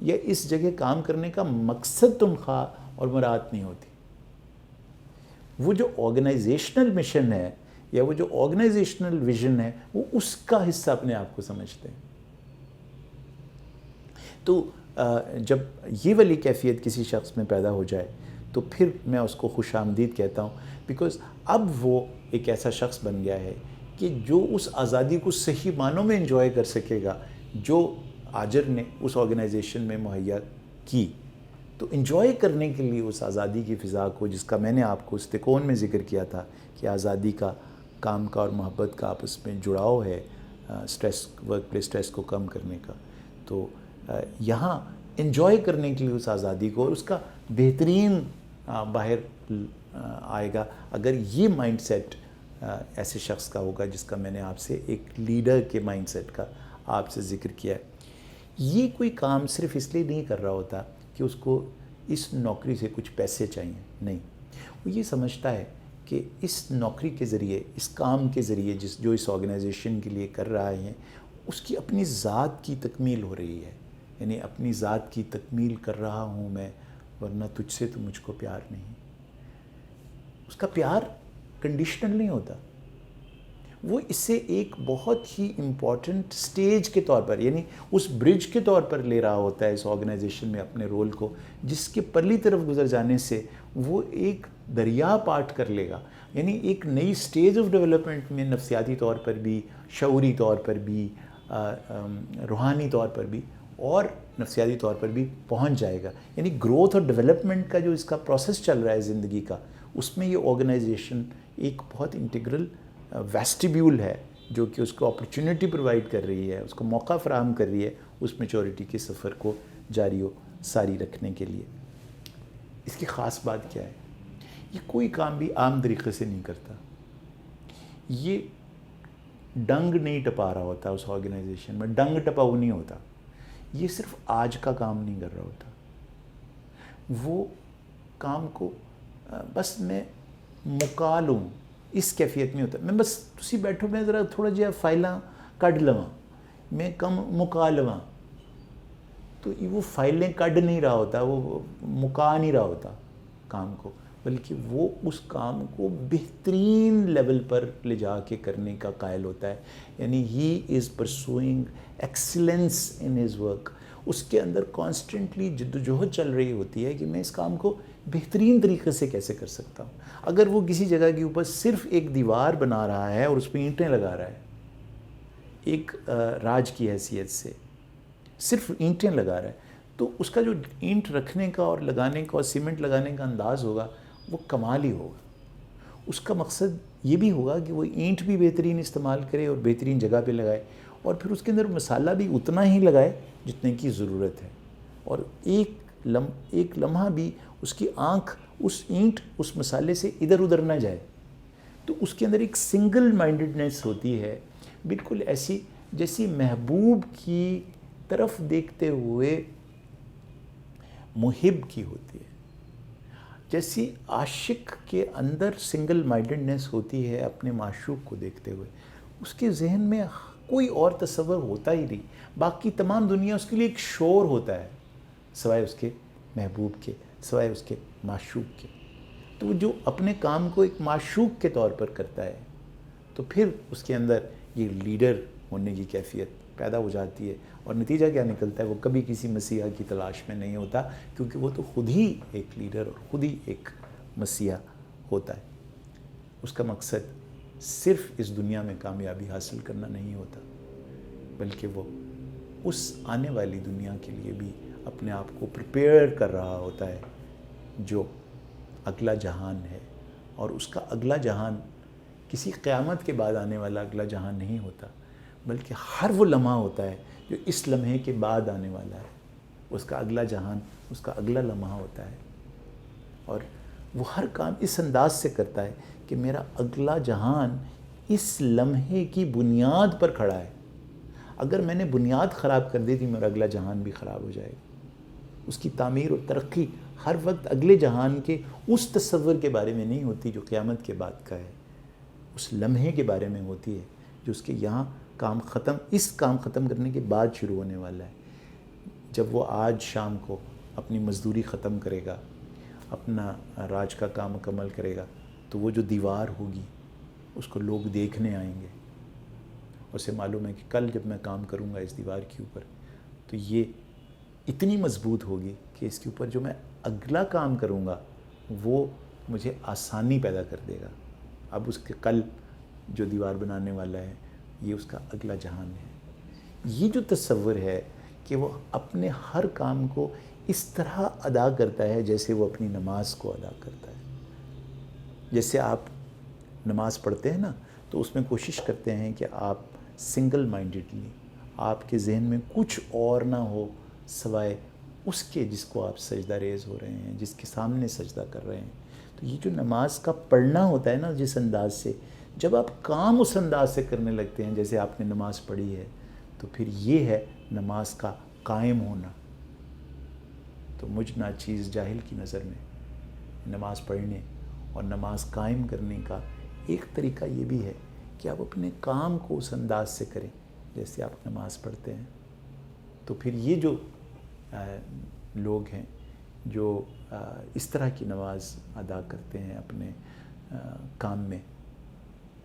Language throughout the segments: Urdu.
یا اس جگہ کام کرنے کا مقصد تنخواہ اور مراد نہیں ہوتی. وہ جو آرگنائزیشنل مشن ہے یا وہ جو آرگنائزیشنل ویژن ہے وہ اس کا حصہ اپنے آپ کو سمجھتے ہیں. تو جب یہ والی کیفیت کسی شخص میں پیدا ہو جائے تو پھر میں اس کو خوش آمدید کہتا ہوں، بیکاز اب وہ ایک ایسا شخص بن گیا ہے کہ جو اس آزادی کو صحیح معنوں میں انجوائے کر سکے گا جو آجر نے اس آرگنائزیشن میں مہیا کی. تو انجوائے کرنے کے لیے اس آزادی کی فضا کو، جس کا میں نے آپ کو اس تکون میں ذکر کیا تھا کہ آزادی کا، کام کا اور محبت کا آپس میں جڑاؤ ہے سٹریس، ورک پلیس سٹریس کو کم کرنے کا، تو یہاں انجوائے کرنے کے لیے اس آزادی کو اور اس کا بہترین باہر آئے گا اگر یہ مائنڈ سیٹ ایسے شخص کا ہوگا جس کا میں نے آپ سے ایک لیڈر کے مائنڈ سیٹ کا آپ سے ذکر کیا ہے. یہ کوئی کام صرف اس لیے نہیں کر رہا ہوتا کہ اس کو اس نوکری سے کچھ پیسے چاہیے، نہیں، وہ یہ سمجھتا ہے کہ اس نوکری کے ذریعے، اس کام کے ذریعے جو اس آرگنائزیشن کے لیے کر رہا ہے اس کی اپنی ذات کی تکمیل ہو رہی ہے. یعنی اپنی ذات کی تکمیل کر رہا ہوں میں، ورنہ تجھ سے تو مجھ کو پیار نہیں. اس کا پیار کنڈیشنل نہیں ہوتا، وہ اسے ایک بہت ہی امپورٹنٹ سٹیج کے طور پر، یعنی اس برج کے طور پر لے رہا ہوتا ہے اس آرگنائزیشن میں اپنے رول کو، جس کے پرلی طرف گزر جانے سے وہ ایک دریا پاٹ کر لے گا. یعنی ایک نئی سٹیج آف ڈیولپمنٹ میں نفسیاتی طور پر بھی، شعوری طور پر بھی، روحانی طور پر بھی اور نفسیاتی طور پر بھی پہنچ جائے گا. یعنی گروتھ اور ڈیولپمنٹ کا جو اس کا پروسیس چل رہا ہے زندگی کا، اس میں یہ آرگنائزیشن ایک بہت انٹیگرل ویسٹیبیول ہے جو کہ اس کو اپرچونٹی پرووائڈ کر رہی ہے، اس کو موقع فراہم کر رہی ہے اس میچورٹی کے سفر کو جاری و ساری رکھنے کے لیے. اس کی خاص بات کیا ہے؟ یہ کوئی کام بھی عام طریقے سے نہیں کرتا. یہ ڈنگ نہیں ٹپا رہا ہوتا اس آرگنائزیشن میں، ڈنگ ٹپاؤ نہیں ہوتا. یہ صرف آج کا کام نہیں کر رہا ہوتا. وہ کام کو بس میں مکا لوں اس کیفیت میں ہوتا. میں بس تسی بیٹھو، میں ذرا تھوڑا جہا فائلاں کڈ لواں، میں کم مکا لواں. تو وہ فائلیں کڈ نہیں رہا ہوتا، وہ مکا نہیں رہا ہوتا کام کو، بلکہ وہ اس کام کو بہترین لیول پر لے جا کے کرنے کا قائل ہوتا ہے. یعنی he is pursuing excellence in his work. اس کے اندر کانسٹنٹلی جد و جہد چل رہی ہوتی ہے کہ میں اس کام کو بہترین طریقے سے کیسے کر سکتا ہوں. اگر وہ کسی جگہ کے اوپر صرف ایک دیوار بنا رہا ہے اور اس پہ اینٹیں لگا رہا ہے، ایک راج کی حیثیت سے صرف اینٹیں لگا رہا ہے، تو اس کا جو اینٹ رکھنے کا اور لگانے کا اور سیمنٹ لگانے کا انداز ہوگا وہ کمال ہی ہوگا. اس کا مقصد یہ بھی ہوگا کہ وہ اینٹ بھی بہترین استعمال کرے اور بہترین جگہ پہ لگائے، اور پھر اس کے اندر مسالہ بھی اتنا ہی لگائے جتنے کی ضرورت ہے، اور ایک لمحہ بھی اس کی آنکھ اس اینٹ اس مسالے سے ادھر ادھر نہ جائے. تو اس کے اندر ایک سنگل مائنڈڈنیس ہوتی ہے، بالکل ایسی جیسی محبوب کی طرف دیکھتے ہوئے محب کی ہوتی ہے، جیسی عاشق کے اندر سنگل مائنڈڈنیس ہوتی ہے اپنے معشوق کو دیکھتے ہوئے. اس کے ذہن میں کوئی اور تصور ہوتا ہی نہیں، باقی تمام دنیا اس کے لیے ایک شور ہوتا ہے سوائے اس کے محبوب کے، سوائے اس کے معشوق کے. تو وہ جو اپنے کام کو ایک معشوق کے طور پر کرتا ہے تو پھر اس کے اندر یہ لیڈر ہونے کی کیفیت پیدا ہو جاتی ہے. اور نتیجہ کیا نکلتا ہے؟ وہ کبھی کسی مسیحا کی تلاش میں نہیں ہوتا، کیونکہ وہ تو خود ہی ایک لیڈر اور خود ہی ایک مسیحا ہوتا ہے. اس کا مقصد صرف اس دنیا میں کامیابی حاصل کرنا نہیں ہوتا، بلکہ وہ اس آنے والی دنیا کے لیے بھی اپنے آپ کو پریپیئر کر رہا ہوتا ہے جو اگلا جہان ہے. اور اس کا اگلا جہان کسی قیامت کے بعد آنے والا اگلا جہان نہیں ہوتا، بلکہ ہر وہ لمحہ ہوتا ہے جو اس لمحے کے بعد آنے والا ہے. اس کا اگلا جہان اس کا اگلا لمحہ ہوتا ہے، اور وہ ہر کام اس انداز سے کرتا ہے کہ میرا اگلا جہان اس لمحے کی بنیاد پر کھڑا ہے. اگر میں نے بنیاد خراب کر دی تھی میرا اگلا جہان بھی خراب ہو جائے گا. اس کی تعمیر اور ترقی ہر وقت اگلے جہان کے اس تصور کے بارے میں نہیں ہوتی جو قیامت کے بعد کا ہے، اس لمحے کے بارے میں ہوتی ہے جو اس کے یہاں کام ختم، اس کام ختم کرنے کے بعد شروع ہونے والا ہے. جب وہ آج شام کو اپنی مزدوری ختم کرے گا، اپنا راج کا کام مکمل کرے گا، تو وہ جو دیوار ہوگی اس کو لوگ دیکھنے آئیں گے. اسے معلوم ہے کہ کل جب میں کام کروں گا اس دیوار کے اوپر تو یہ اتنی مضبوط ہوگی کہ اس کے اوپر جو میں اگلا کام کروں گا وہ مجھے آسانی پیدا کر دے گا. اب اس کے کل جو دیوار بنانے والا ہے یہ اس کا اگلا جہان ہے. یہ جو تصور ہے کہ وہ اپنے ہر کام کو اس طرح ادا کرتا ہے جیسے وہ اپنی نماز کو ادا کرتا ہے. جیسے آپ نماز پڑھتے ہیں نا تو اس میں کوشش کرتے ہیں کہ آپ سنگل مائنڈڈلی، آپ کے ذہن میں کچھ اور نہ ہو سوائے اس کے جس کو آپ سجدہ ریز ہو رہے ہیں، جس کے سامنے سجدہ کر رہے ہیں. تو یہ جو نماز کا پڑھنا ہوتا ہے نا جس انداز سے، جب آپ کام اس انداز سے کرنے لگتے ہیں جیسے آپ نے نماز پڑھی ہے، تو پھر یہ ہے نماز کا قائم ہونا. تو مجھ ناچیز جاہل کی نظر میں نماز پڑھنے اور نماز قائم کرنے کا ایک طریقہ یہ بھی ہے کہ آپ اپنے کام کو اس انداز سے کریں جیسے آپ نماز پڑھتے ہیں. تو پھر یہ جو لوگ ہیں جو اس طرح کی نماز ادا کرتے ہیں اپنے کام میں،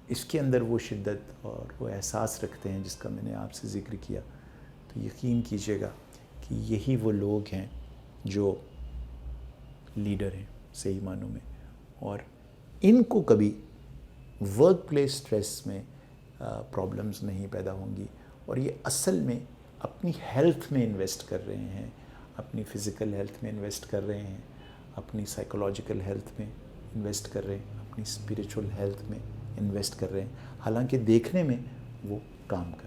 اس کے اندر وہ شدت اور وہ احساس رکھتے ہیں جس کا میں نے آپ سے ذکر کیا، تو یقین کیجئے گا کہ یہی وہ لوگ ہیں جو لیڈر ہیں صحیح معنوں میں. اور ان کو کبھی ورک پلیس سٹریس میں پرابلمز نہیں پیدا ہوں گی، اور یہ اصل میں اپنی ہیلتھ میں انویسٹ کر رہے ہیں، اپنی فزیکل ہیلتھ میں انویسٹ کر رہے ہیں، اپنی سائیکولوجیکل ہیلتھ میں انویسٹ کر رہے ہیں، اپنی اسپریچول ہیلتھ میں انویسٹ کر رہے ہیں، حالانکہ دیکھنے میں وہ کام کر